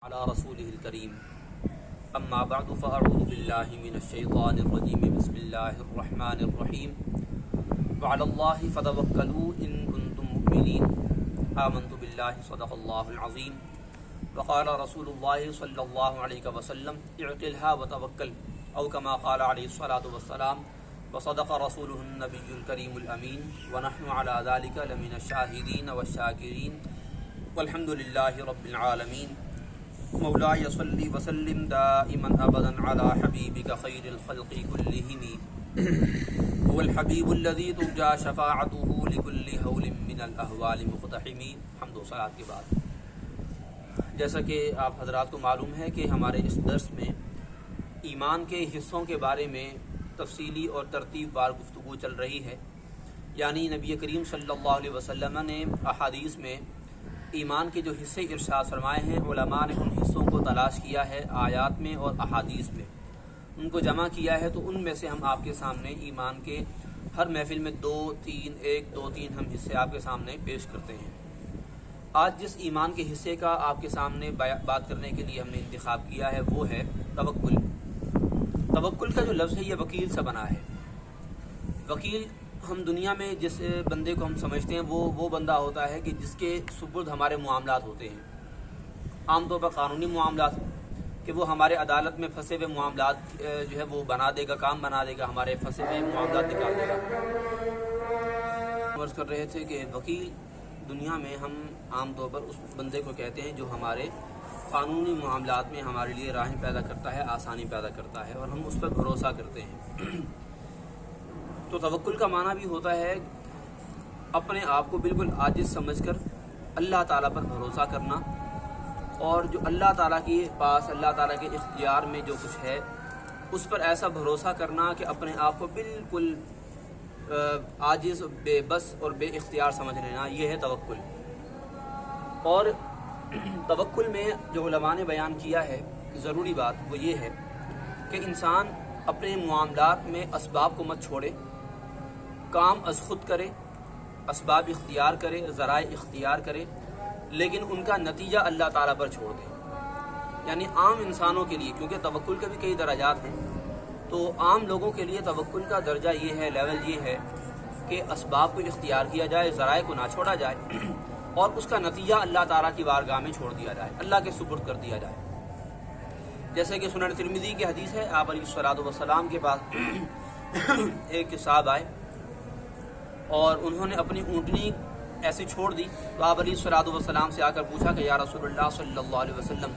على رسوله الكريم اما بعد فاعوذ بالله من الشيطان الرجيم بسم الله الرحمن الرحيم وعلى الله فتوكلوا ان كنتم مؤمنين آمنت بالله صدق الله العظيم وقال رسول الله صلى الله عليه وسلم اعقلها وتوكل او كما قال عليه الصلاة والسلام وصدق رسوله النبي الكريم الامين ونحن على ذلك لمن الشاهدين والشاكرين والحمد لله رب العالمين مولاي صل وسلم دائما ابدا على حبيبك خير الخلق كلهم هو الحبيب الذي ترجى شفاعته لكل هول من الاهوال مقتحم. حمد و صلات کے بعد جیسا کہ آپ حضرات کو معلوم ہے کہ ہمارے اس درس میں ایمان کے حصوں کے بارے میں تفصیلی اور ترتیب وار گفتگو چل رہی ہے. یعنی نبی کریم صلی اللہ علیہ وسلم نے احادیث میں ایمان کے جو حصے ارشاد فرمائے ہیں، علماء نے ان حصوں کو تلاش کیا ہے آیات میں اور احادیث میں، ان کو جمع کیا ہے. تو ان میں سے ہم آپ کے سامنے ایمان کے ہر محفل میں 2 3 ہم حصے آپ کے سامنے پیش کرتے ہیں. آج جس ایمان کے حصے کا آپ کے سامنے بات کرنے کے لیے ہم نے انتخاب کیا ہے وہ ہے توکل. توکل کا جو لفظ ہے یہ وکیل سے بنا ہے. وکیل ہم دنیا میں جس بندے کو ہم سمجھتے ہیں وہ بندہ ہوتا ہے کہ جس کے سپرد ہمارے معاملات ہوتے ہیں، عام طور پر قانونی معاملات، کہ وہ ہمارے عدالت میں پھنسے ہوئے معاملات جو ہے وہ بنا دے گا، کام بنا دے گا، ہمارے پھنسے ہوئے معاملات نکال دے گا. عرض کر رہے تھے کہ وکیل دنیا میں ہم عام طور پر اس بندے کو کہتے ہیں جو ہمارے قانونی معاملات میں ہمارے لیے راہیں پیدا کرتا ہے، آسانی پیدا کرتا ہے اور ہم اس پر بھروسہ کرتے ہیں. تو توکل کا معنی بھی ہوتا ہے اپنے آپ کو بالکل عاجز سمجھ کر اللہ تعالیٰ پر بھروسہ کرنا، اور جو اللہ تعالیٰ کے پاس، اللہ تعالیٰ کے اختیار میں جو کچھ ہے اس پر ایسا بھروسہ کرنا کہ اپنے آپ کو بالکل عاجز، بے بس اور بے اختیار سمجھ لینا، یہ ہے توکل. اور توکل میں جو علماء نے بیان کیا ہے ضروری بات وہ یہ ہے کہ انسان اپنے معاملات میں اسباب کو مت چھوڑے، کام از خود کرے، اسباب اختیار کرے، ذرائع اختیار کرے، لیکن ان کا نتیجہ اللہ تعالیٰ پر چھوڑ دے. یعنی عام انسانوں کے لیے، کیونکہ توکل کے بھی کئی درجات ہیں، تو عام لوگوں کے لیے توکل کا درجہ یہ ہے، لیول یہ ہے کہ اسباب کو اختیار کیا جائے، ذرائع کو نہ چھوڑا جائے اور اس کا نتیجہ اللہ تعالیٰ کی بارگاہ میں چھوڑ دیا جائے، اللہ کے سپرد کر دیا جائے. جیسے کہ سنن ترمذی کی حدیث ہے، آپ علیہ الصلوۃ والسلام کے پاس ایک صاحب آئے اور انہوں نے اپنی اونٹنی ایسی چھوڑ دی. تو آپ علیہ الصلوۃ والسلام سے آ کر پوچھا کہ یا رسول اللہ صلی اللہ علیہ وسلم،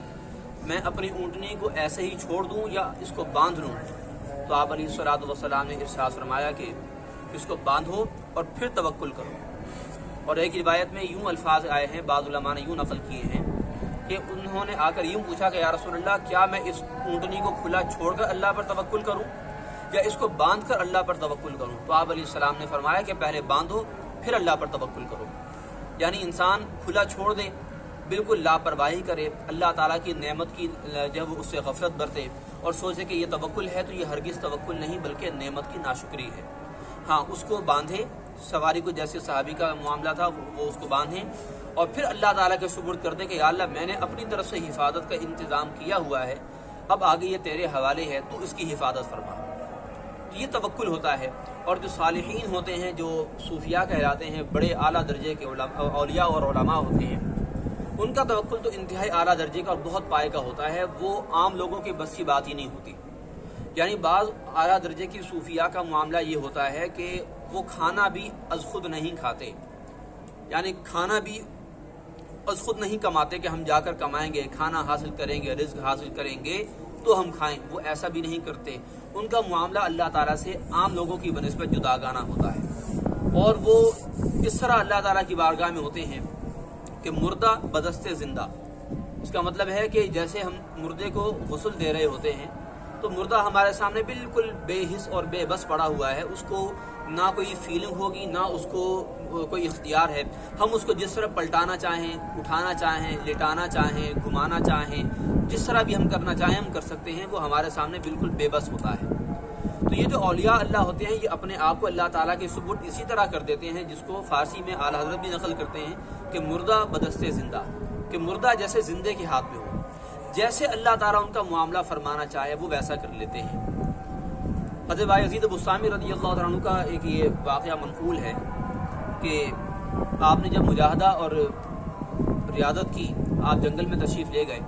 میں اپنی اونٹنی کو ایسے ہی چھوڑ دوں یا اس کو باندھ لوں؟ تو آپ علیہ الصلوۃ والسلام نے ارشاد فرمایا کہ اس کو باندھو اور پھر توکل کرو. اور ایک روایت میں یوں الفاظ آئے ہیں، بعض علماء نے یوں نقل کیے ہیں کہ انہوں نے آ کر یوں پوچھا کہ یا رسول اللہ، کیا میں اس اونٹنی کو کھلا چھوڑ کر اللہ پر توکل کروں یا اس کو باندھ کر اللہ پر توکل کروں؟ تو آپ علیہ السلام نے فرمایا کہ پہلے باندھو پھر اللہ پر توکل کرو. یعنی انسان کھلا چھوڑ دے، بالکل لاپرواہی کرے، اللہ تعالیٰ کی نعمت کی جب اس سے غفلت برتے اور سوچے کہ یہ توکل ہے، تو یہ ہرگز توکل نہیں بلکہ نعمت کی ناشکری ہے. ہاں، اس کو باندھے، سواری کو جیسے صحابی کا معاملہ تھا وہ اس کو باندھیں اور پھر اللہ تعالیٰ کے سپرد کر دیں کہ یا اللہ، میں نے اپنی طرف سے حفاظت کا انتظام کیا ہوا ہے، اب آگے یہ تیرے حوالے ہے، تو اس کی حفاظت فرما. تو یہ توکل ہوتا ہے. اور جو صالحین ہوتے ہیں، جو صوفیاء کہلاتے ہیں، بڑے اعلیٰ درجے کے اولیاء اور علماء ہوتے ہیں، ان کا توکل تو انتہائی اعلیٰ درجے کا اور بہت پائے کا ہوتا ہے، وہ عام لوگوں کے بس کی بات ہی نہیں ہوتی. یعنی بعض اعلیٰ درجے کی صوفیاء کا معاملہ یہ ہوتا ہے کہ وہ کھانا بھی از خود نہیں کھاتے، یعنی کھانا بھی از خود نہیں کماتے کہ ہم جا کر کمائیں گے، کھانا حاصل کریں گے، رزق حاصل کریں گے تو ہم کھائیں. وہ ایسا بھی نہیں کرتے. ان کا معاملہ اللہ تعالیٰ سے عام لوگوں کی بنسبت جداگانہ ہوتا ہے، اور وہ اس طرح اللہ تعالیٰ کی بارگاہ میں ہوتے ہیں کہ مردہ بدست زندہ. اس کا مطلب ہے کہ جیسے ہم مردے کو غسل دے رہے ہوتے ہیں تو مردہ ہمارے سامنے بالکل بے حس اور بے بس پڑا ہوا ہے، اس کو نہ کوئی فیلنگ ہوگی، نہ اس کو کوئی اختیار ہے. ہم اس کو جس طرح پلٹانا چاہیں، اٹھانا چاہیں، لٹانا چاہیں، گھمانا چاہیں، جس طرح بھی ہم کرنا چاہیں ہم کر سکتے ہیں. وہ ہمارے سامنے بالکل بے بس ہوتا ہے. تو یہ جو اولیاء اللہ ہوتے ہیں، یہ اپنے آپ کو اللہ تعالیٰ کے سپرد اسی طرح کر دیتے ہیں جس کو فارسی میں اعلیٰ حضرت بھی نقل کرتے ہیں کہ مردہ بدست زندہ، کہ مردہ جیسے زندے کے ہاتھ میں ہو. جیسے اللہ تعالیٰ ان کا معاملہ فرمانا چاہے وہ ویسا کر لیتے ہیں۔ حضرت بایزید بسطامی رضی اللہ عنہ کا ایک یہ واقعہ منقول ہے کہ آپ نے جب مجاہدہ اور ریاضت کی، آپ جنگل میں تشریف لے گئے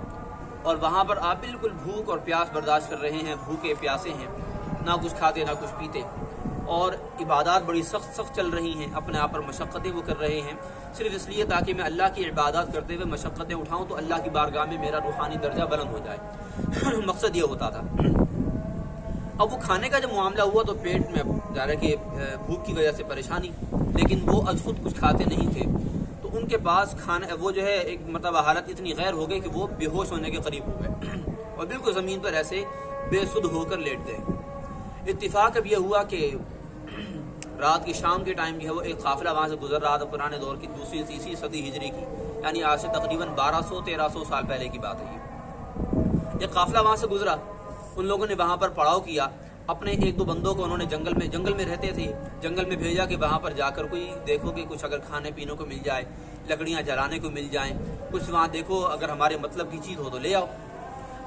اور وہاں پر آپ بالکل بھوک اور پیاس برداشت کر رہے ہیں، بھوکے پیاسے ہیں، نہ کچھ کھاتے نہ کچھ پیتے، اور عبادات بڑی سخت چل رہی ہیں، اپنے آپ پر مشقتیں وہ کر رہے ہیں، صرف اس لیے تاکہ میں اللہ کی عبادات کرتے ہوئے مشقتیں اٹھاؤں تو اللہ کی بارگاہ میں میرا روحانی درجہ بلند ہو جائے۔ مقصد یہ ہوتا تھا۔ اب وہ کھانے کا جب معاملہ ہوا تو پیٹ میں ظاہر ہے کہ بھوک کی وجہ سے پریشانی، لیکن وہ از خود کچھ کھاتے نہیں تھے، تو ان کے پاس کھانا وہ جو ہے ایک مرتبہ حالت اتنی غیر ہو گئی کہ وہ بے ہوش ہونے کے قریب ہو گئے اور بالکل زمین پر ایسے بے سدھ ہو کر لیٹ گئے۔ اتفاق اب یہ ہوا کہ رات کی شام کے ٹائم جو ہے وہ ایک قافلہ وہاں سے گزر رہا تھا، پرانے دور کی دوسری تیسری صدی ہجری کی، یعنی آج سے تقریباً 1200-1300 سال پہلے کی بات ہے۔ یہ قافلہ وہاں سے گزرا، ان لوگوں نے وہاں پر پڑاؤ کیا، اپنے ایک دو بندوں کو انہوں نے جنگل میں رہتے تھے، جنگل میں بھیجا کہ وہاں پر جا کر کوئی دیکھو کہ کچھ اگر کھانے پینے کو مل جائے، لکڑیاں جلانے کو مل جائیں، کچھ وہاں دیکھو اگر ہمارے مطلب کی چیز ہو تو لے آؤ۔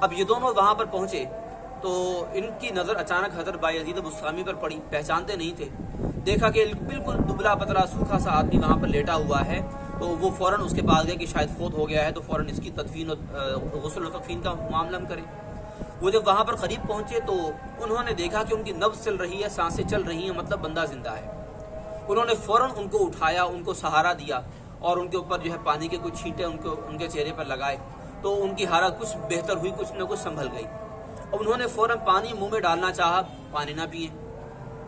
اب یہ دونوں وہاں پر پہنچے تو ان کی نظر اچانک حضرت بایزید بسطامی پر پڑی، پہچانتے نہیں تھے، دیکھا کہ بالکل دبلا پتلا سوکھا سا آدمی وہاں پر لیٹا ہوا ہے، تو وہ فوراً اس کے پاس گئے کہ شاید فوت ہو گیا ہے تو فوراً اس کی تدفین غسل و تکفین کا معاملہ کریں۔ وہ جب وہاں پر قریب پہنچے تو انہوں نے دیکھا کہ ان کی نبض چل رہی ہے، سانسیں چل رہی ہیں، مطلب بندہ زندہ ہے۔ انہوں نے فوراً ان کو اٹھایا، ان کو سہارا دیا اور ان کے اوپر جو ہے پانی کے کچھ چھینٹے ان کے چہرے پر لگائے، تو ان کی حالت کچھ بہتر ہوئی، کچھ نہ کچھ سنبھل گئی۔ اب انہوں نے فوراً پانی منہ میں ڈالنا چاہا، پانی نہ پئیں،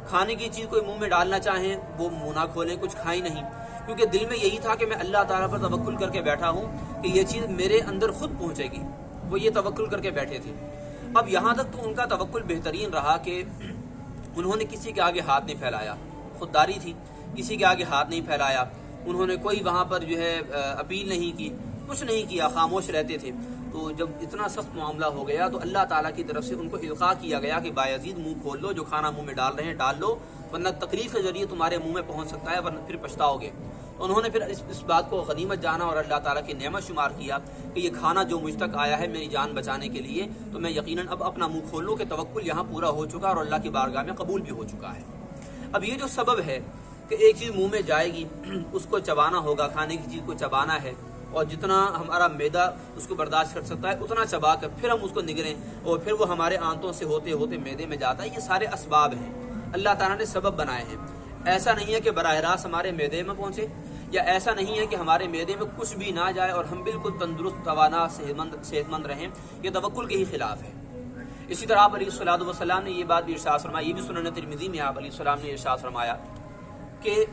کھانے کی چیز کوئی منہ میں ڈالنا چاہیں وہ منہ نہ کھولیں، کچھ کھائی نہیں، کیونکہ دل میں یہی تھا کہ میں اللہ تعالیٰ پر توکل کر کے بیٹھا ہوں کہ یہ چیز میرے اندر خود پہنچے گی، وہ یہ توکل کر کے بیٹھے تھے۔ اب یہاں تک تو ان کا توکل بہترین رہا کہ انہوں نے کسی کے آگے ہاتھ نہیں پھیلایا، خودداری تھی، کسی کے آگے ہاتھ نہیں پھیلایا، انہوں نے کوئی وہاں پر جو ہے اپیل نہیں کی، کچھ نہیں کیا، خاموش رہتے تھے۔ تو جب اتنا سخت معاملہ ہو گیا تو اللہ تعالیٰ کی طرف سے ان کو القاء کیا گیا کہ بایزید منہ کھول لو، جو کھانا منہ میں ڈال رہے ہیں ڈال لو، ورنہ تکلیف کے ذریعے تمہارے منہ میں پہنچ سکتا ہے، ورنہ پھر پچھتاؤ گے۔ انہوں نے پھر اس بات کو غنیمت جانا اور اللہ تعالیٰ کی نعمت شمار کیا کہ یہ کھانا جو مجھ تک آیا ہے میری جان بچانے کے لیے، تو میں یقیناً اب اپنا منہ کھول لوں کہ توکل یہاں پورا ہو چکا اور اللہ کی بارگاہ میں قبول بھی ہو چکا ہے۔ اب یہ جو سبب ہے کہ ایک چیز منہ میں جائے گی، اس کو چبانا ہوگا، کھانے کی چیز کو چبانا ہے، اور جتنا ہمارا معدہ اس کو برداشت کر سکتا ہے اتنا چبا کر پھر ہم اس کو نگلیں، اور پھر وہ ہمارے آنتوں سے ہوتے ہوتے معدے میں جاتا ہے۔ یہ سارے اسباب ہیں، اللہ تعالیٰ نے سبب بنائے ہیں۔ ایسا نہیں ہے کہ براہ راست ہمارے معدے میں پہنچے، یا ایسا نہیں ہے کہ ہمارے معدے میں کچھ بھی نہ جائے اور ہم بالکل تندرست، توانا، صحت مند رہیں، یہ توکل کے ہی خلاف ہے۔ اسی طرح آپ علیہ الصلوۃ والسلام نے یہ بات بھی ارشاد فرمائی، یہ بھی سنن ترمذی میں آپ علیہ السلام نے ارشاد فرمایا کہ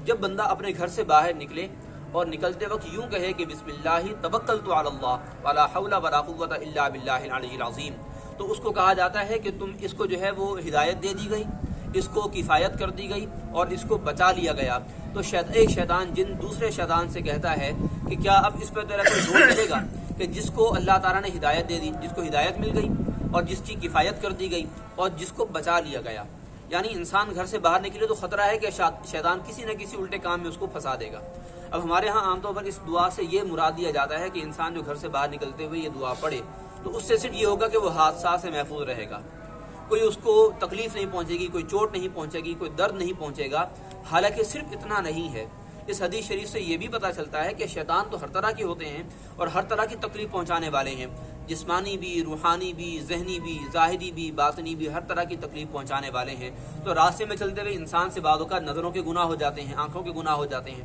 جب بندہ اپنے گھر سے باہر نکلے اور نکلتے وقت یوں کہے کہ بسم اللہ توکلت علی اللہ ولا حول ولا قوۃ الا باللہ العلی العظیم، تو اس کو کہا جاتا ہے کہ تم اس کو جو ہے وہ ہدایت دے دی گئی، اس کو کفایت کر دی گئی اور اس کو بچا لیا گیا۔ تو ایک شیطان جن دوسرے شیطان سے کہتا ہے کہ کیا اب اس پہ تیرا کوئی زور ملے گا کہ جس کو اللہ تعالیٰ نے ہدایت دے دی، جس کو ہدایت مل گئی اور جس کی کفایت کر دی گئی اور جس کو بچا لیا گیا، یعنی انسان گھر سے باہر نکلے تو خطرہ ہے کہ شیطان کسی نہ کسی الٹے کام میں اس کو پھنسا دے گا۔ اب ہمارے ہاں عام طور پر اس دعا سے یہ مراد دیا جاتا ہے کہ انسان جو گھر سے باہر نکلتے ہوئے یہ دعا پڑھے تو اس سے صرف یہ ہوگا کہ وہ حادثات سے محفوظ رہے گا، کوئی اس کو تکلیف نہیں پہنچے گی، کوئی چوٹ نہیں پہنچے گی، کوئی درد نہیں پہنچے گا۔ حالانکہ صرف اتنا نہیں ہے، اس حدیث شریف سے یہ بھی پتہ چلتا ہے کہ شیطان تو ہر طرح کے ہوتے ہیں اور ہر طرح کی تکلیف پہنچانے والے ہیں، جسمانی بھی، روحانی بھی، ذہنی بھی، ظاہری بھی، باطنی بھی، ہر طرح کی تکلیف پہنچانے والے ہیں۔ تو راستے میں چلتے ہوئے انسان سے بعض اوقات نظروں کے گناہ ہو جاتے ہیں، آنکھوں کے گناہ ہو جاتے ہیں،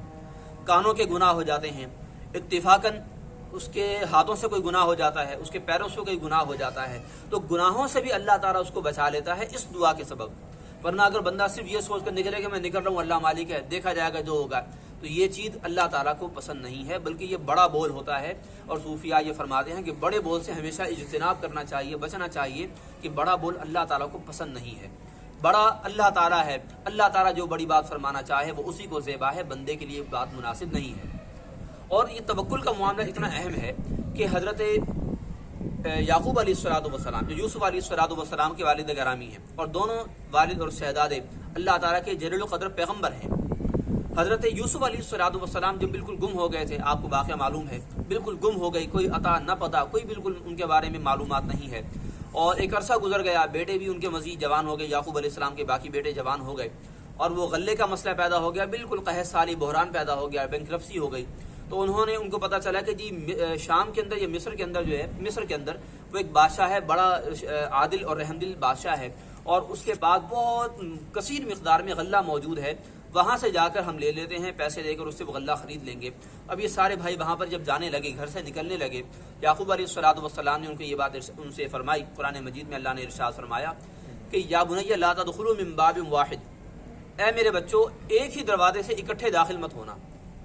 کانوں کے گناہ ہو جاتے ہیں، اتفاقاً اس کے ہاتھوں سے کوئی گناہ ہو جاتا ہے، اس کے پیروں سے کوئی گناہ ہو جاتا ہے، تو گناہوں سے بھی اللہ تعالیٰ اس کو بچا لیتا ہے اس دعا کے سبب۔ ورنہ اگر بندہ صرف یہ سوچ کر نکلے کہ میں نکل رہا ہوں، اللہ مالک ہے، دیکھا جائے گا جو ہوگا، تو یہ چیز اللہ تعالیٰ کو پسند نہیں ہے، بلکہ یہ بڑا بول ہوتا ہے۔ اور صوفیاء یہ فرماتے ہیں کہ بڑے بول سے ہمیشہ اجتناب کرنا چاہیے، بچنا چاہیے، کہ بڑا بول اللہ تعالیٰ کو پسند نہیں ہے۔ بڑا اللہ تعالیٰ ہے، اللہ تعالیٰ جو بڑی بات فرمانا چاہے وہ اسی کو زیبا ہے، بندے کے لیے بات مناسب نہیں ہے۔ اور یہ توکل کا معاملہ اتنا اہم ہے کہ حضرت یعقوب علیہ السلام جو یوسف علیہ السلام کے والد گرامی ہیں، اور دونوں والد اور شہزادے اللہ تعالیٰ کے جلیل القدر پیغمبر ہیں، حضرت یوسف علیہ السلام جب بالکل گم ہو گئے تھے، آپ کو واقعہ معلوم ہے، بالکل گم ہو گئی، کوئی عطا نہ پتا، کوئی بالکل ان کے بارے میں معلومات نہیں ہے، اور ایک عرصہ گزر گیا، بیٹے بھی ان کے مزید جوان ہو گئے، یعقوب علیہ السلام کے باقی بیٹے جوان ہو گئے، اور وہ غلے کا مسئلہ پیدا ہو گیا، بالکل قحط سالی بحران پیدا ہو گیا، بینکرپسی ہو گئی۔ تو انہوں نے ان کو پتہ چلا کہ جی شام کے اندر یا مصر کے اندر جو ہے، مصر کے اندر وہ ایک بادشاہ ہے، بڑا عادل اور رحم دل بادشاہ ہے، اور اس کے بعد بہت کثیر مقدار میں غلہ موجود ہے، وہاں سے جا کر ہم لے لیتے ہیں، پیسے دے کر اس سے وہ غلہ خرید لیں گے۔ اب یہ سارے بھائی وہاں پر جب جانے لگے، گھر سے نکلنے لگے، یعقوب علیہ السلام نے ان کو یہ بات ان سے فرمائی۔ قرآن مجید میں اللہ نے ارشاد فرمایا کہ یا بنی لا تدخلوا من باب واحد، اے میرے بچوں ایک ہی دروازے سے اکٹھے داخل مت ہونا۔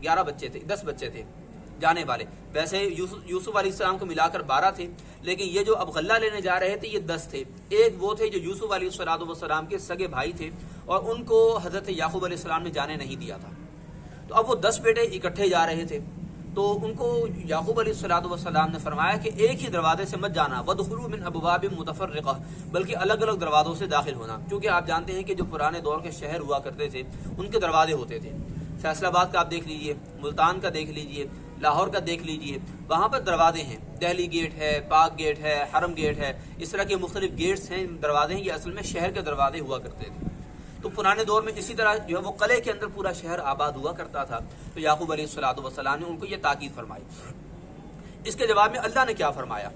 11 بچے تھے، 10 بچے تھے جانے والے، ویسے یوسف علیہ السلام کو ملا کر 12 تھے، لیکن یہ جو اب غلہ لینے جا رہے تھے یہ 10 تھے۔ ایک وہ تھے جو یوسف علیہ السلام کے سگے بھائی تھے، اور ان کو حضرت یعقوب علیہ السلام نے جانے نہیں دیا تھا۔ تو اب وہ 10 بیٹے اکٹھے جا رہے تھے، تو ان کو یعقوب علیہ السلام نے فرمایا کہ ایک ہی دروازے سے مت جانا، وَادْخُلُوا مِنْ أَبْوَابٍ مُتَفَرِّقَةٍ، بلکہ الگ الگ دروازوں سے داخل ہونا، کیونکہ آپ جانتے ہیں کہ جو پرانے دور کے شہر ہوا کرتے تھے ان کے دروازے ہوتے تھے۔ فیصل آباد کا آپ دیکھ لیجئے، ملتان کا دیکھ لیجئے، لاہور کا دیکھ لیجئے، وہاں پر دروازے ہیں، دہلی گیٹ ہے، پاک گیٹ ہے، حرم گیٹ ہے، اس طرح کے مختلف گیٹس ہیں، دروازے ہیں، یہ اصل میں شہر کے دروازے ہوا کرتے تھے۔ تو پرانے دور میں اسی طرح جو ہے وہ قلعے کے اندر پورا شہر آباد ہوا کرتا تھا۔ تو یعقوب علیہ السلام نے ان کو یہ تاکید فرمائی۔ اس کے جواب میں اللہ نے کیا فرمایا؟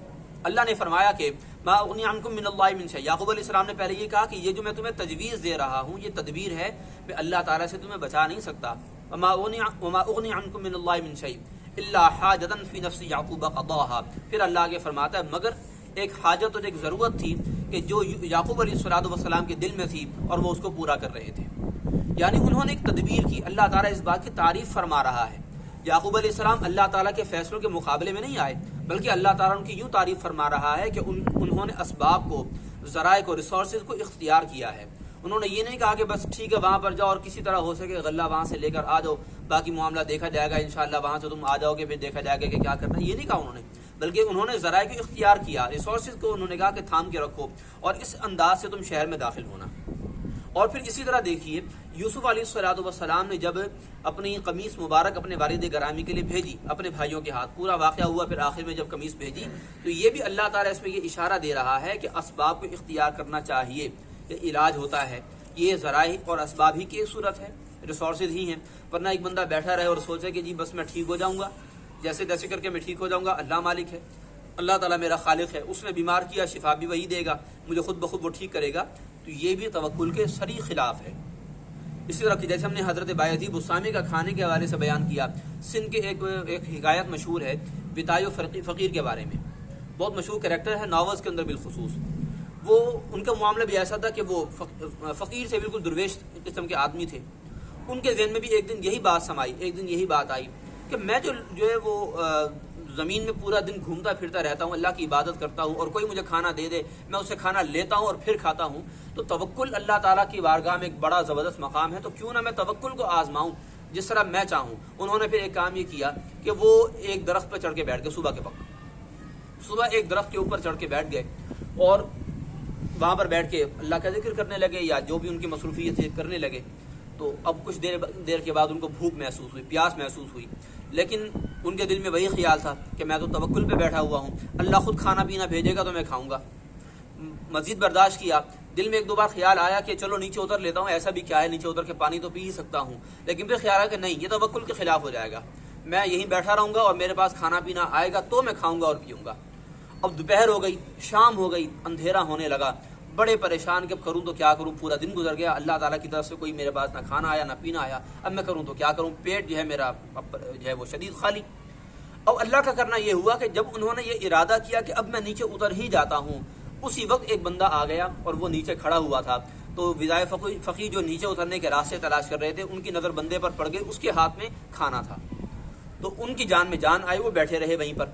اللہ نے فرمایا کہ ما اغنی عنکم من اللہ من شیء۔ یعقوب علیہ السلام نے پہلے یہ کہا کہ یہ جو میں تمہیں تجویز دے رہا ہوں یہ تدبیر ہے، میں اللہ تعالیٰ سے تمہیں بچا نہیں سکتا۔ وما اغنی عنکم من اللہ من شیء الا حاجۃ فی نفس یعقوب قضاها۔ پھر اللہ آگے فرماتا ہے مگر ایک حاجت اور ایک ضرورت تھی کہ جو یعقوب علیہ السلام کے دل میں تھی اور وہ اس کو پورا کر رہے تھے، یعنی انہوں نے ایک تدبیر کی۔ اللہ تعالیٰ اس بات کی تعریف فرما رہا ہے، یعقوب علیہ السلام اللہ تعالیٰ کے فیصلوں کے مقابلے میں نہیں آئے، بلکہ اللہ تعالیٰ ان کی یوں تعریف فرما رہا ہے کہ انہوں نے اسباب کو، ذرائع کو، ریسورسز کو اختیار کیا ہے۔ انہوں نے یہ نہیں کہا کہ بس ٹھیک ہے وہاں پر جاؤ اور کسی طرح ہو سکے غلہ وہاں سے لے کر آ جاؤ، باقی معاملہ دیکھا جائے گا، انشاءاللہ وہاں سے تم آ جاؤ گے پھر دیکھا جائے گا کہ کیا کرنا ہے، یہ نہیں کہا انہوں نے، بلکہ انہوں نے ذرائع کو اختیار کیا، ریسورسز کو انہوں نے کہا کہ تھام کے رکھو اور اس انداز سے تم شہر میں داخل ہونا۔ اور پھر اسی طرح دیکھیے یوسف علیہ السلام نے جب اپنی قمیص مبارک اپنے والد گرامی کے لیے بھیجی اپنے بھائیوں کے ہاتھ، پورا واقعہ ہوا، پھر آخر میں جب قمیص بھیجی تو یہ بھی اللہ تعالیٰ اس میں یہ اشارہ دے رہا ہے کہ اسباب کو اختیار کرنا چاہیے، یہ علاج ہوتا ہے، یہ ذرائع اور اسباب ہی کی ایک صورت ہے، ریسورسز ہی ہیں، ورنہ ایک بندہ بیٹھا رہے اور سوچے کہ جی بس میں ٹھیک ہو جاؤں گا، جیسے تیسے کر کے میں ٹھیک ہو جاؤں گا، اللہ مالک ہے، اللہ تعالیٰ میرا خالق ہے، اس نے بیمار کیا شفا بھی وہی دے گا، مجھے خود بخود وہ ٹھیک کرے گا، تو یہ بھی توکل کے صریح خلاف ہے۔ اسی طرح جیسے ہم نے حضرت بایزید بسطامی کا کھانے کے حوالے سے بیان کیا، سندھ کے ایک حکایت مشہور ہے بتائی فقیر کے بارے میں، بہت مشہور کریکٹر ہے ناولز کے اندر بالخصوص۔ وہ ان کا معاملہ بھی ایسا تھا کہ وہ فقیر سے بالکل درویش قسم کے آدمی تھے۔ ان کے ذہن میں بھی ایک دن یہی بات سمائی، ایک دن یہی بات آئی کہ میں جو ہے وہ زمین میں پورا دن گھومتا پھرتا رہتا ہوں، اللہ کی عبادت کرتا ہوں، اور کوئی مجھے کھانا دے دے میں اسے کھانا لیتا ہوں اور پھر کھاتا ہوں، تو توکل اللہ تعالیٰ کی بارگاہ میں ایک بڑا زبردست مقام ہے، تو کیوں نہ میں توکل کو آزماؤں جس طرح میں چاہوں۔ انہوں نے پھر ایک کام یہ کیا کہ وہ ایک درخت پہ چڑھ کے بیٹھ گئے، صبح کے وقت صبح ایک درخت کے اوپر چڑھ کے بیٹھ گئے اور وہاں پر بیٹھ کے اللہ کا ذکر کرنے لگے یا جو بھی ان کی مصروفیت تھی کرنے لگے۔ تو اب کچھ دیر کے بعد ان کو بھوک محسوس ہوئی، پیاس محسوس ہوئی، لیکن ان کے دل میں وہی خیال تھا کہ میں تو توکل پہ بیٹھا ہوا ہوں، اللہ خود کھانا پینا بھیجے گا تو میں کھاؤں گا۔ مزید برداشت کیا، دل میں ایک دو بار خیال آیا کہ چلو نیچے اتر لیتا ہوں، ایسا بھی کیا ہے نیچے اتر کے پانی تو پی ہی سکتا ہوں، لیکن پھر خیال آیا کہ نہیں، یہ توکل کے خلاف ہو جائے گا، میں یہیں بیٹھا رہوں گا اور میرے پاس کھانا پینا آئے گا تو میں کھاؤں گا اور پیوں گا۔ اب دوپہر ہو گئی، شام ہو گئی، اندھیرا ہونے لگا، بڑے پریشان کہ اب کروں تو کیا کروں، پورا دن گزر گیا، اللہ تعالیٰ کی طرف سے کوئی میرے پاس نہ کھانا آیا نہ پینا آیا، اب میں کروں تو کیا کروں، پیٹ جو ہے میرا جو ہے وہ شدید خالی۔ اب اللہ کا کرنا یہ ہوا کہ جب انہوں نے یہ ارادہ کیا کہ اب میں نیچے اتر ہی جاتا ہوں، اسی وقت ایک بندہ آ گیا اور وہ نیچے کھڑا ہوا تھا، تو وزائے فقیر جو نیچے اترنے کے راستے تلاش کر رہے تھے ان کی نظر بندے پر پڑ گئی، اس کے ہاتھ میں کھانا تھا، تو ان کی جان میں جان آئی، وہ بیٹھے رہے وہیں پر،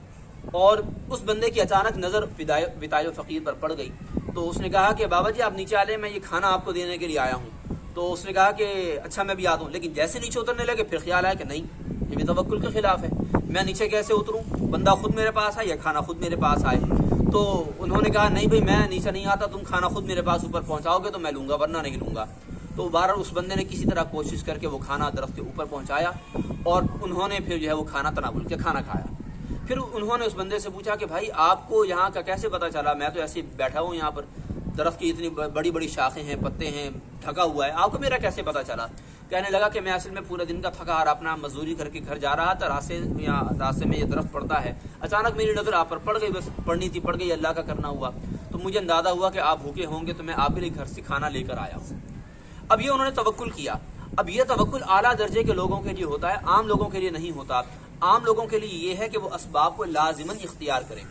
اور اس بندے کی اچانک نظر وطائے فقیر پر پڑ گئی، تو اس نے کہا کہ بابا جی آپ نیچے آ لیں، میں یہ کھانا آپ کو دینے کے لیے آیا ہوں۔ تو اس نے کہا کہ اچھا میں بھی آتا ہوں، لیکن جیسے نیچے اترنے لگے پھر خیال آیا کہ نہیں، یہ بھی توکل کے خلاف ہے، میں نیچے کیسے اتروں، بندہ خود میرے پاس آئے یا کھانا خود میرے پاس آئے۔ تو انہوں نے کہا نہیں بھائی میں نیچے نہیں آتا، تم کھانا خود میرے پاس اوپر پہنچاؤ گے تو میں لوں گا ورنہ نہیں لوں گا۔ تو بہرحال اس بندے نے کسی طرح کوشش کر کے وہ کھانا درخت کے اوپر پہنچایا اور انہوں نے پھر جو ہے وہ کھانا تناول کیا، کھانا کھایا۔ پھر انہوں نے اس بندے سے پوچھا کہ بھائی آپ کو یہاں کا کیسے پتہ چلا؟ میں تو ایسے بیٹھا ہوں یہاں پر، درخت کی اتنی بڑی بڑی شاخیں ہیں، پتے ہیں، ڈھکا ہوا ہے، آپ کو میرا کیسے پتہ چلا؟ کہنے لگا کہ میں اصل میں پورے دن کا تھکا ہار اپنا مزدوری کر کے گھر جا رہا تھا، راستے میں یہ درخت پڑتا ہے، اچانک میری نظر آپ پر پڑ گئی، بس پڑنی تھی پڑ گئی، اللہ کا کرنا ہوا، تو مجھے اندازہ ہوا کہ آپ بھوکے ہوں گے تو میں آپ کے لیے گھر سے کھانا لے کر آیا ہوں۔ اب یہ انہوں نے توکل کیا۔ اب یہ توکل اعلیٰ درجے کے لوگوں کے لیے ہوتا ہے، عام لوگوں کے لیے نہیں ہوتا۔ عام لوگوں کے لیے یہ ہے کہ وہ اسباب کو لازماً اختیار کریں،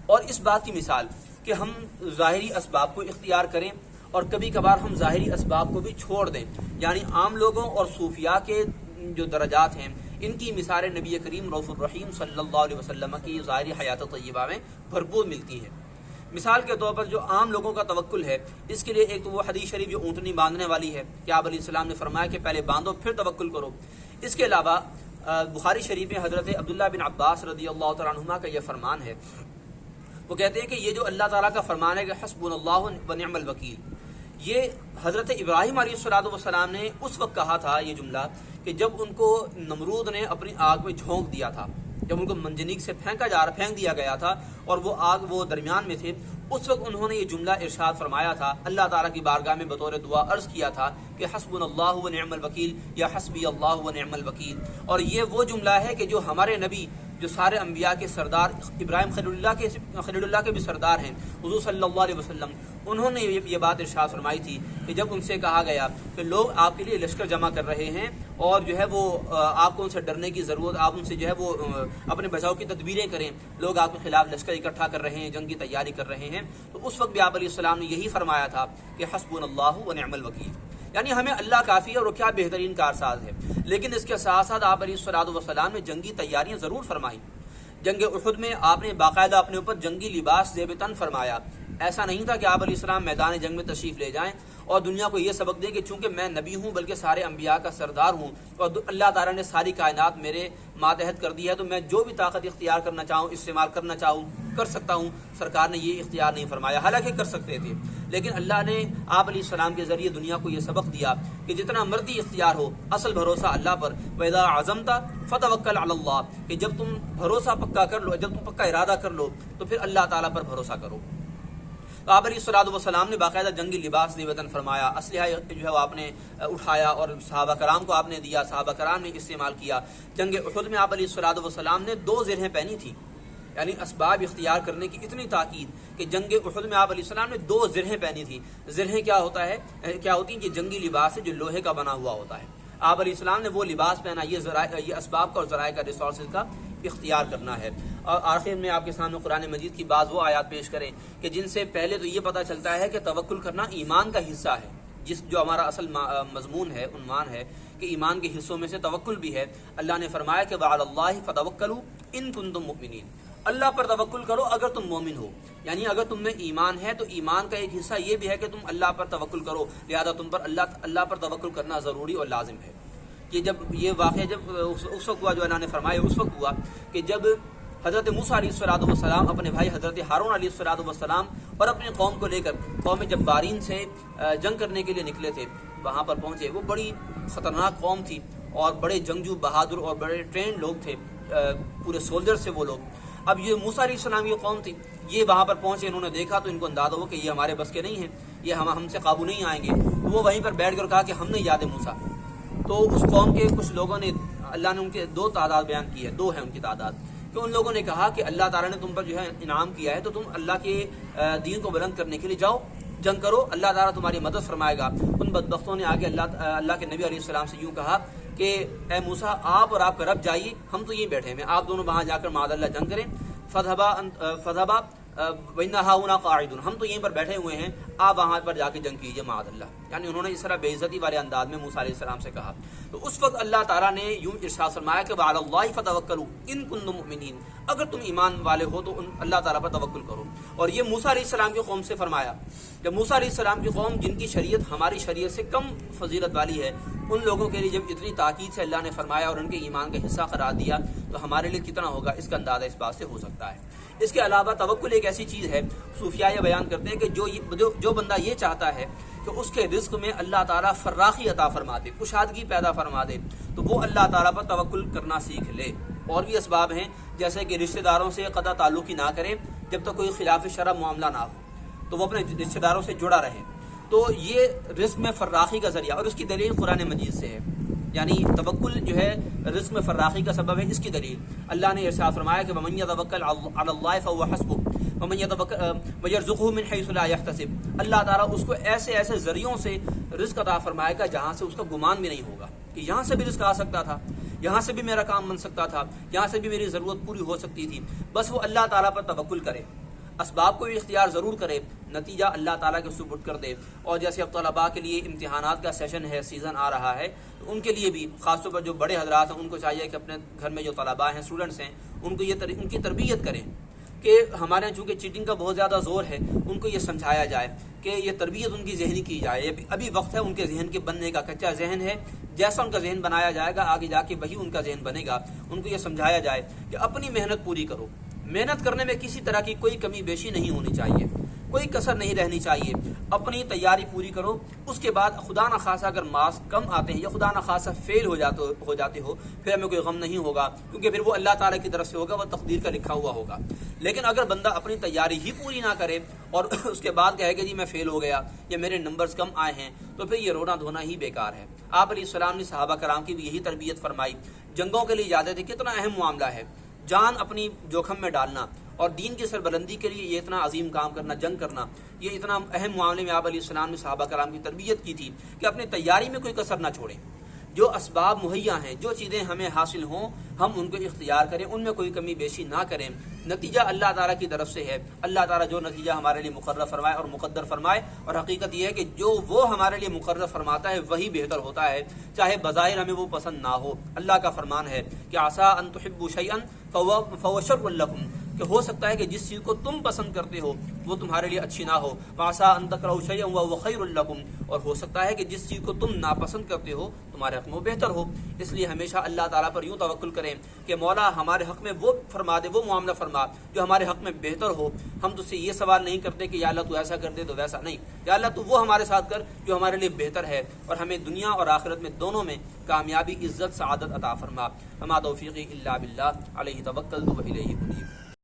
اور اس بات کی مثال کہ ہم ظاہری اسباب کو اختیار کریں اور کبھی کبھار ہم ظاہری اسباب کو بھی چھوڑ دیں، یعنی عام لوگوں اور صوفیاء کے جو درجات ہیں ان کی مثالیں نبی کریم رؤوف الرحیم صلی اللہ علیہ وسلم کی ظاہری حیات طیبہ میں بھرپور ملتی ہیں۔ مثال کے طور پر جو عام لوگوں کا توکل ہے، اس کے لیے ایک تو وہ حدیث شریف جو اونٹنی باندھنے والی ہے کہ آپ علیہ السلام نے فرمایا کہ پہلے باندھو پھر توکل کرو۔ اس کے علاوہ بخاری شریف میں حضرت عبداللہ بن عباس رضی اللہ تعالیٰ عنہما کا یہ فرمان ہے، وہ کہتے ہیں کہ یہ جو اللہ تعالیٰ کا فرمان ہے کہ حسبنا اللہ و نعم الوکیل، یہ حضرت ابراہیم علیہ السلام نے اس وقت کہا تھا یہ جملہ کہ جب ان کو نمرود نے اپنی آگ میں جھونک دیا تھا، جب ان کو منجنیق سے پھینک دیا گیا تھا اور وہ آگ وہ درمیان میں تھے، اس وقت انہوں نے یہ جملہ ارشاد فرمایا تھا، اللہ تعالیٰ کی بارگاہ میں بطور دعا عرض کیا تھا کہ حسبنا اللہ و نعم الوکیل یا حسبی اللہ و نعم الوکیل۔ اور یہ وہ جملہ ہے کہ جو ہمارے نبی جو سارے انبیاء کے سردار ابراہیم خلیل اللہ کے بھی سردار ہیں، حضور صلی اللہ علیہ وسلم، انہوں نے یہ بات ارشاد فرمائی تھی کہ جب ان سے کہا گیا کہ لوگ آپ کے لیے لشکر جمع کر رہے ہیں اور جو ہے وہ آپ کو ان سے ڈرنے کی ضرورت، آپ ان سے جو ہے وہ اپنے بچاؤ کی تدبیریں کریں، لوگ آپ کے خلاف لشکر اکٹھا کر رہے ہیں، جنگ کی تیاری کر رہے ہیں، تو اس وقت بھی آپ علیہ السلام نے یہی فرمایا تھا کہ حسبنا اللہ و نعم الوکیل، یعنی ہمیں اللہ کافی ہے اور وہ کیا بہترین کارساز ہے۔ لیکن اس کے ساتھ ساتھ آپ علیہ السلام نے جنگی تیاریاں ضرور فرمائیں۔ جنگ احد میں آپ نے باقاعدہ اپنے اوپر جنگی لباس زیب تن فرمایا، ایسا نہیں تھا کہ آپ علیہ السلام میدان جنگ میں تشریف لے جائیں اور دنیا کو یہ سبق دیں کہ چونکہ میں نبی ہوں بلکہ سارے انبیاء کا سردار ہوں اور اللہ تعالیٰ نے ساری کائنات میرے ماتحت کر دی ہے، تو میں جو بھی طاقت اختیار کرنا چاہوں، استعمال کرنا چاہوں کر سکتا ہوں۔ سرکار نے یہ اختیار نہیں فرمایا، حالانکہ کر سکتے تھے، لیکن اللہ نے آپ علیہ السلام کے ذریعے دنیا کو یہ سبق دیا کہ جتنا مرضی اختیار ہو، اصل بھروسہ اللہ پر، وَإِذَا عَزَمْتَ فَتَوَكَّلْ عَلَى اللَّهِ، کہ جب تم بھروسہ پکا کر لو، جب تم پکا ارادہ کر لو تو پھر اللہ تعالیٰ پر بھروسہ کرو۔ تو آپ علیہ السلام نے باقاعدہ جنگی لباس وطن فرمایا، اسلحہ جو ہے وہ آپ نے اٹھایا اور صحابہ کرام کو آپ نے دیا، صحابہ کرام نے استعمال کیا۔ جنگ احد میں آپ علیہ السلام نے 2 زرہیں پہنی تھی، یعنی اسباب اختیار کرنے کی اتنی تاکید کہ جنگ احد میں آپ علیہ السلام نے 2 زرہیں پہنی تھی۔ زرہیں کیا ہوتی ہیں؟ یہ جنگی لباس ہے جو لوہے کا بنا ہوا ہوتا ہے۔ آپ علیہ السلام نے وہ لباس پہنا، یہ اسباب کا اور ذرائع کا ریسورسز کا اختیار کرنا ہے۔ اور آخر میں آپ کے سامنے قرآن مجید کی بعض وہ آیات پیش کریں کہ جن سے پہلے تو یہ پتہ چلتا ہے کہ توکل کرنا ایمان کا حصہ ہے، جو ہمارا اصل مضمون ہے، عنوان ہے کہ ایمان کے حصوں میں سے توکل بھی ہے۔ اللہ نے فرمایا کہ وعلی اللہ فتوکلوا ان کنتم مؤمنین، اللہ پر توکل کرو اگر تم مومن ہو، یعنی اگر تم میں ایمان ہے تو ایمان کا ایک حصہ یہ بھی ہے کہ تم اللہ پر توکل کرو، لہذا تم پر اللہ پر توکل کرنا ضروری اور لازم ہے۔ یہ واقعہ جب اس وقت ہوا جو اللہ نے فرمایا، اس وقت ہوا کہ جب حضرت موسیٰ علیہ السلام اپنے بھائی حضرت ہارون علیہ السلام اور اپنے قوم کو لے کر قوم جبارین سے جنگ کرنے کے لیے نکلے تھے، وہاں پر پہنچے۔ وہ بڑی خطرناک قوم تھی اور بڑے جنگجو بہادر اور بڑے ٹرینڈ لوگ تھے، پورے سولجر سے وہ لوگ۔ اب یہ موسیٰ علیہ السلام کی قوم تھی، یہ وہاں پر پہنچے، انہوں نے دیکھا تو ان کو اندازہ ہوا کہ یہ ہمارے بس کے نہیں ہیں، یہ ہم سے قابو نہیں آئیں گے، تو وہ وہیں پر بیٹھ کر کہا کہ ہم نے یاد موسیٰ۔ تو اس قوم کے کچھ لوگوں نے، اللہ نے ان کے 2 تعداد بیان کی ہے، 2 ہیں ان کی تعداد، کہ ان لوگوں نے کہا کہ اللہ تعالیٰ نے تم پر جو ہے انعام کیا ہے تو تم اللہ کے دین کو بلند کرنے کے لیے جاؤ، جنگ کرو، اللہ تعالیٰ تمہاری مدد فرمائے گا۔ ان بدبختوں نے آگے اللہ کے نبی علیہ السلام سے یوں کہا کہ اے موسیٰ، آپ اور آپ کا رب جائیے، ہم تو یہیں بیٹھے ہیں، آپ دونوں وہاں جا کر معاذ اللہ جنگ کریں۔ فذهبا وَإِنَّا هَاهُنَا قَاعِدُونَ، ہم تو یہیں پر بیٹھے ہوئے ہیں، آپ وہاں پر جا کے جنگ کیجیے معاذ اللہ۔ یعنی انہوں نے اس طرح بے عزتی والے انداز میں موسیٰ علیہ السلام سے کہا۔ تو اس وقت اللہ تعالیٰ نے یوں ارشاد فرمایا کہ وَعَلَى اللَّهِ فَتَوَكَّلُوا إِن كُنتُم مُؤْمِنِينَ، اگر تم ایمان والے ہو تو اللہ تعالیٰ پر توکل کرو۔ اور یہ موسیٰ علیہ السلام کی قوم سے فرمایا، جب موسیٰ علیہ السلام کی قوم جن کی شریعت ہماری شریعت سے کم فضیلت والی ہے، ان لوگوں کے لیے جب اتنی تاکید سے اللہ نے فرمایا اور ان کے ایمان کا حصہ قرار دیا تو ہمارے لیے کتنا ہوگا، اس کا اندازہ اس بات سے ہو سکتا ہے۔ اس کے علاوہ توکل ایک ایسی چیز ہے، صوفیاء یہ بیان کرتے ہیں کہ جو بندہ یہ چاہتا ہے کہ اس کے رزق میں اللہ تعالیٰ فراخی عطا فرما دے، کشادگی پیدا فرما دے، تو وہ اللہ تعالیٰ پر توکل کرنا سیکھ لے۔ اور بھی اسباب ہیں جیسے کہ رشتہ داروں سے قطع تعلق ہی نہ کرے جب تک کوئی خلاف شرع معاملہ نہ ہو، تو وہ اپنے رشتہ داروں سے جڑا رہے۔ تو یہ رزق میں فراخی کا ذریعہ، اور اس کی دلیل قرآن مجید سے ہے، یعنی توکل جو ہے رزق میں فراخی کا سبب ہے۔ اس کی دلیل اللہ نے ارشاد فرمایا کہ وَمَن يَتَوَكَّلْ عَلَى اللَّهِ فَهُوَ حَسْبُهُ وَمَن وَيَرْزُقْهُ مِنْ حَيْثُ لَا يَحْتَسِبُ، اللہ تعالیٰ اس کو ایسے ایسے ذریعوں سے رزق عطا فرمائے گا جہاں سے اس کا گمان بھی نہیں ہوگا کہ یہاں سے بھی رزق آ سکتا تھا، یہاں سے بھی میرا کام بن سکتا تھا، یہاں سے بھی میری ضرورت پوری ہو سکتی تھی۔ بس وہ اللہ تعالیٰ پر توکل کرے، اسباب کو بھی اختیار ضرور کرے، نتیجہ اللہ تعالیٰ کے سپرد کر دے۔ اور جیسے اب طلباء کے لیے امتحانات کا سیشن ہے، سیزن آ رہا ہے، تو ان کے لیے بھی خاص طور پر جو بڑے حضرات ہیں ان کو چاہیے کہ اپنے گھر میں جو طلباء ہیں، اسٹوڈنٹس ہیں، ان کو ان کی تربیت کریں کہ ہمارے یہاں چونکہ چیٹنگ کا بہت زیادہ زور ہے، ان کو یہ سمجھایا جائے کہ یہ تربیت ان کی ذہنی کی جائے۔ ابھی وقت ہے ان کے ذہن کے بننے کا، کچا ذہن ہے، جیسا ان کا ذہن بنایا جائے گا آگے جا کے وہی ان کا ذہن بنے گا۔ ان کو یہ سمجھایا جائے کہ اپنی محنت پوری کرو، محنت کرنے میں کسی طرح کی کوئی کمی بیشی نہیں ہونی چاہیے، کوئی کسر نہیں رہنی چاہیے، اپنی تیاری پوری کرو۔ اس کے بعد خدا نخواستہ اگر مارکس کم آتے ہیں یا خدا نخواستہ فیل ہو جاتے ہو، پھر ہمیں کوئی غم نہیں ہوگا، کیونکہ پھر وہ اللہ تعالیٰ کی طرف سے ہوگا، وہ تقدیر کا لکھا ہوا ہوگا۔ لیکن اگر بندہ اپنی تیاری ہی پوری نہ کرے اور اس کے بعد کہے کہ جی میں فیل ہو گیا یا میرے نمبرز کم آئے ہیں، تو پھر یہ رونا دھونا ہی بیکار ہے۔ آپ علیہ السلام نے صحابہ کرام کی بھی یہی تربیت فرمائی۔ جنگوں کے لیے جاتے تھے، کتنا اہم معاملہ ہے، جان اپنی جوخم میں ڈالنا اور دین کی سربلندی کے لیے یہ اتنا عظیم کام کرنا، جنگ کرنا، یہ اتنا اہم معاملے میں آپ علیہ السلام نے صحابہ کرام کی تربیت کی تھی کہ اپنی تیاری میں کوئی کسر نہ چھوڑیں۔ جو اسباب مہیا ہیں، جو چیزیں ہمیں حاصل ہوں، ہم ان کو اختیار کریں، ان میں کوئی کمی بیشی نہ کریں۔ نتیجہ اللہ تعالیٰ کی طرف سے ہے، اللہ تعالیٰ جو نتیجہ ہمارے لیے مقرر فرمائے اور مقدر فرمائے، اور حقیقت یہ ہے کہ جو وہ ہمارے لیے مقرر فرماتا ہے وہی بہتر ہوتا ہے، چاہے بظاہر ہمیں وہ پسند نہ ہو۔ اللہ کا فرمان ہے کہ عسیٰ ان تحبوا شیئا فہو شر لکم، کہ ہو سکتا ہے کہ جس چیز کو تم پسند کرتے ہو وہ تمہارے لیے اچھی نہ ہو، وعسیٰ ان تکرہوا شیئا وہو خیر لکم، اور ہو سکتا ہے کہ جس چیز کو تم ناپسند کرتے ہو تمہارے حق میں وہ بہتر ہو۔ اس لیے ہمیشہ اللہ تعالیٰ پر یوں توکل کریں کہ مولا ہمارے حق میں وہ فرما دے، وہ معاملہ فرما جو ہمارے حق میں بہتر ہو۔ ہم تجھ سے یہ سوال نہیں کرتے کہ یا اللہ تو ایسا کر دے، تو ویسا نہیں، یا اللہ تو وہ ہمارے ساتھ کر جو ہمارے لیے بہتر ہے، اور ہمیں دنیا اور آخرت میں دونوں میں کامیابی، عزت، سعادت عطا فرما۔ وما توفیقی الا باللہ، علیہ توکلت و الیہ انیب۔